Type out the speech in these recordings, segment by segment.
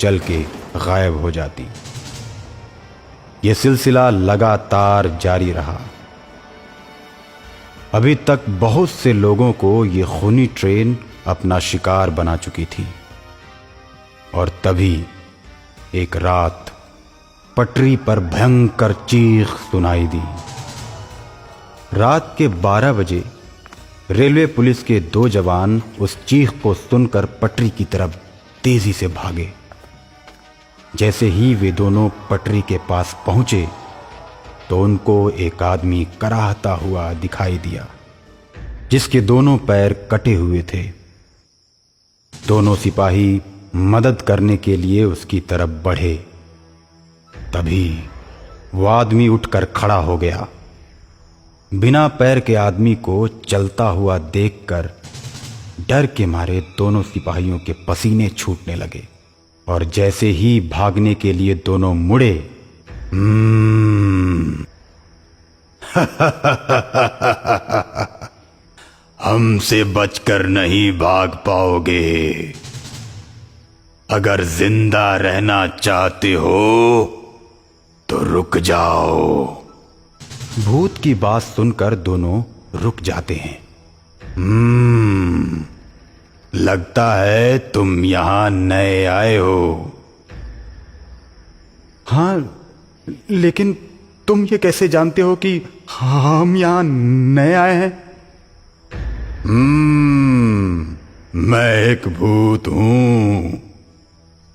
चल के गायब हो जाती। यह सिलसिला लगातार जारी रहा। अभी तक बहुत से लोगों को यह खूनी ट्रेन अपना शिकार बना चुकी थी। और तभी एक रात पटरी पर भयंकर चीख सुनाई दी। रात के 12 बजे रेलवे पुलिस के 2 जवान उस चीख को सुनकर पटरी की तरफ तेजी से भागे। जैसे ही वे दोनों पटरी के पास पहुंचे तो उनको एक आदमी कराहता हुआ दिखाई दिया, जिसके दोनों पैर कटे हुए थे। दोनों सिपाही मदद करने के लिए उसकी तरफ बढ़े। तभी वो आदमी उठकर खड़ा हो गया। बिना पैर के आदमी को चलता हुआ देखकर डर के मारे दोनों सिपाहियों के पसीने छूटने लगे। और जैसे ही भागने के लिए दोनों मुड़े, हमसे बचकर नहीं भाग पाओगे। अगर जिंदा रहना चाहते हो तो रुक जाओ। भूत की बात सुनकर दोनों रुक जाते हैं। लगता है तुम यहां नए आए हो। हाँ, लेकिन तुम ये कैसे जानते हो कि हम यहां नए आए हैं? मैं एक भूत हूं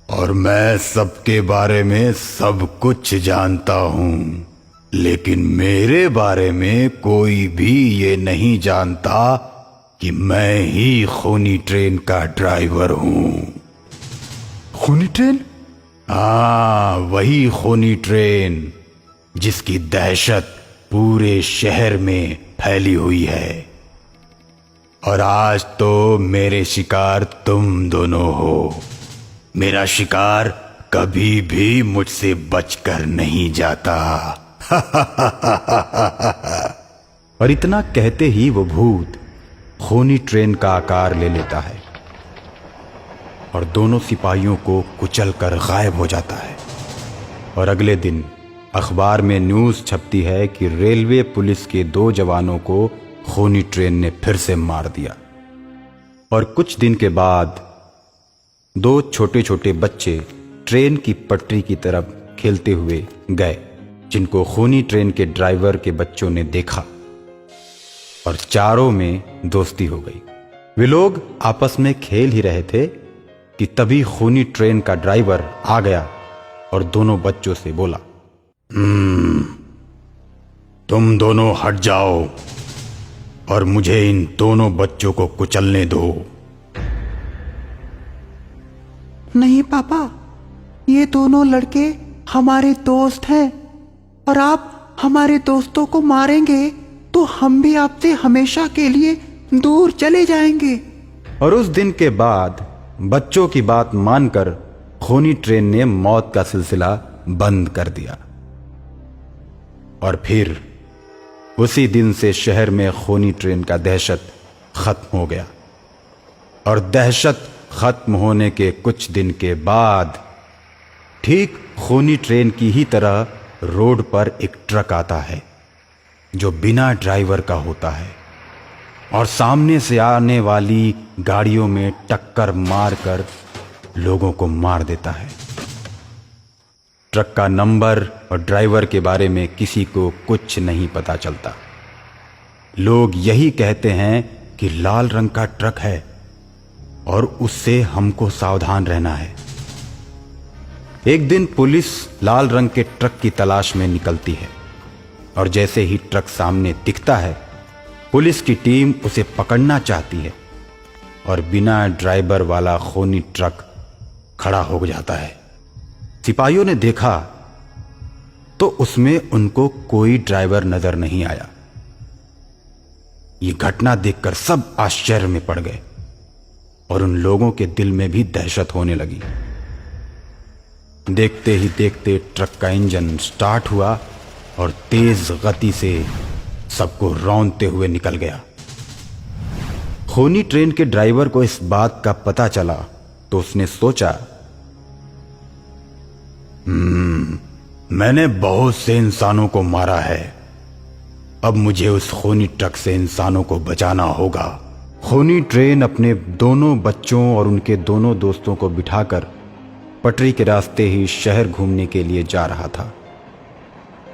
और मैं सबके बारे में सब कुछ जानता हूं, लेकिन मेरे बारे में कोई भी ये नहीं जानता कि मैं ही खूनी ट्रेन का ड्राइवर हूं। खूनी ट्रेन? हाँ, वही खूनी ट्रेन जिसकी दहशत पूरे शहर में फैली हुई है। और आज तो मेरे शिकार तुम दोनों हो। मेरा शिकार कभी भी मुझसे बचकर नहीं जाता। और इतना कहते ही वो भूत खूनी ट्रेन का आकार ले लेता है और दोनों सिपाहियों को कुचलकर गायब हो जाता है। और अगले दिन अखबार में न्यूज़ छपती है कि रेलवे पुलिस के 2 जवानों को खूनी ट्रेन ने फिर से मार दिया। और कुछ दिन के बाद 2 छोटे छोटे बच्चे ट्रेन की पटरी की तरफ खेलते हुए गए, जिनको खूनी ट्रेन के ड्राइवर के बच्चों ने देखा और चारों में दोस्ती हो गई। वे लोग आपस में खेल ही रहे थे कि तभी खूनी ट्रेन का ड्राइवर आ गया और दोनों बच्चों से बोला, तुम दोनों हट जाओ और मुझे इन दोनों बच्चों को कुचलने दो। नहीं पापा, ये दोनों लड़के हमारे दोस्त हैं और आप हमारे दोस्तों को मारेंगे तो हम भी आपसे हमेशा के लिए दूर चले जाएंगे। और उस दिन के बाद बच्चों की बात मानकर खूनी ट्रेन ने मौत का सिलसिला बंद कर दिया। और फिर उसी दिन से शहर में खूनी ट्रेन का दहशत खत्म हो गया। और दहशत खत्म होने के कुछ दिन के बाद ठीक खूनी ट्रेन की ही तरह रोड पर एक ट्रक आता है जो बिना ड्राइवर का होता है और सामने से आने वाली गाड़ियों में टक्कर मारकर लोगों को मार देता है। ट्रक का नंबर और ड्राइवर के बारे में किसी को कुछ नहीं पता चलता। लोग यही कहते हैं कि लाल रंग का ट्रक है और उससे हमको सावधान रहना है। एक दिन पुलिस लाल रंग के ट्रक की तलाश में निकलती है और जैसे ही ट्रक सामने दिखता है, पुलिस की टीम उसे पकड़ना चाहती है और बिना ड्राइवर वाला खूनी ट्रक खड़ा हो जाता है। सिपाहियों ने देखा तो उसमें उनको कोई ड्राइवर नजर नहीं आया। ये घटना देखकर सब आश्चर्य में पड़ गए और उन लोगों के दिल में भी दहशत होने लगी। देखते ही देखते ट्रक का इंजन स्टार्ट हुआ और तेज गति से सबको रौंदते हुए निकल गया। खूनी ट्रेन के ड्राइवर को इस बात का पता चला तो उसने सोचा मैंने बहुत से इंसानों को मारा है, अब मुझे उस खूनी ट्रक से इंसानों को बचाना होगा। खूनी ट्रेन अपने दोनों बच्चों और उनके दोनों दोस्तों को बिठाकर पटरी के रास्ते ही शहर घूमने के लिए जा रहा था।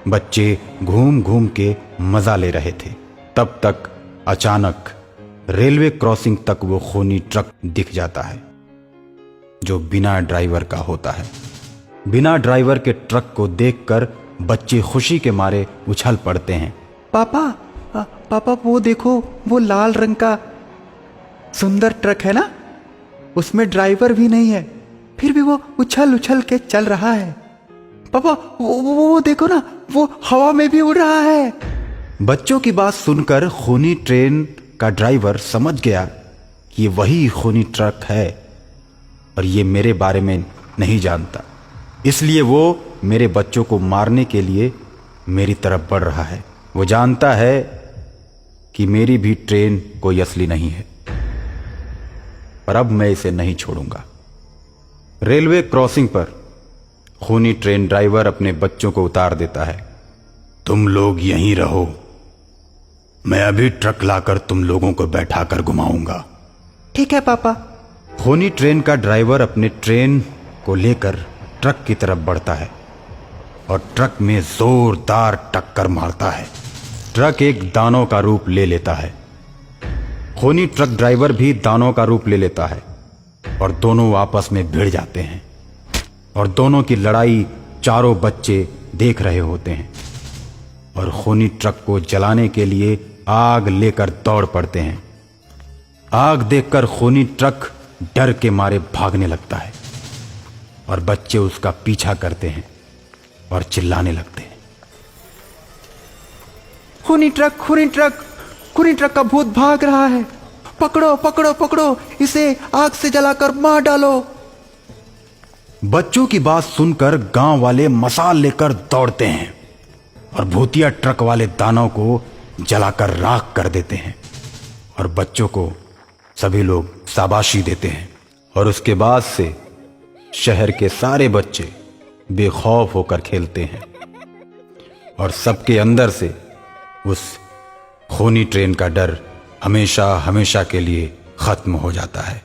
बच्चे घूम घूम के मजा ले रहे थे। तब तक अचानक रेलवे क्रॉसिंग तक वो खूनी ट्रक दिख जाता है, जो बिना ड्राइवर का होता है। बिना ड्राइवर के ट्रक को देखकर बच्चे खुशी के मारे उछल पड़ते हैं। पापा, पापा वो देखो, वो लाल रंग का सुंदर ट्रक है ना, उसमें ड्राइवर भी नहीं है, फिर भी वो उछल उछल के चल रहा है। पापा वो देखो ना, वो हवा में भी उड़ रहा है। बच्चों की बात सुनकर खूनी ट्रेन का ड्राइवर समझ गया कि वही खूनी ट्रक है और ये मेरे बारे में नहीं जानता, इसलिए वो मेरे बच्चों को मारने के लिए मेरी तरफ बढ़ रहा है। वो जानता है कि मेरी भी ट्रेन कोई असली नहीं है, पर अब मैं इसे नहीं छोड़ूंगा। रेलवे क्रॉसिंग पर खूनी ट्रेन ड्राइवर अपने बच्चों को उतार देता है। तुम लोग यहीं रहो, मैं अभी ट्रक लाकर तुम लोगों को बैठाकर घुमाऊंगा। ठीक है पापा। खूनी ट्रेन का ड्राइवर अपने ट्रेन को लेकर ट्रक की तरफ बढ़ता है और ट्रक में जोरदार टक्कर मारता है। ट्रक एक दानव का रूप ले लेता है। खूनी ट्रक ड्राइवर भी दानव का रूप ले लेता है और दोनों आपस में भिड़ जाते हैं और दोनों की लड़ाई चारों बच्चे देख रहे होते हैं और खूनी ट्रक को जलाने के लिए आग लेकर दौड़ पड़ते हैं। आग देखकर खूनी ट्रक डर के मारे भागने लगता है और बच्चे उसका पीछा करते हैं और चिल्लाने लगते हैं। खूनी ट्रक, खूनी ट्रक, खूनी ट्रक का भूत भाग रहा है, पकड़ो पकड़ो पकड़ो, इसे आग से जलाकर मार डालो। बच्चों की बात सुनकर गांव वाले मसाल लेकर दौड़ते हैं और भूतिया ट्रक वाले दानव को जलाकर राख कर देते हैं और बच्चों को सभी लोग शाबाशी देते हैं। और उसके बाद से शहर के सारे बच्चे बेखौफ होकर खेलते हैं और सबके अंदर से उस खूनी ट्रेन का डर हमेशा हमेशा के लिए खत्म हो जाता है।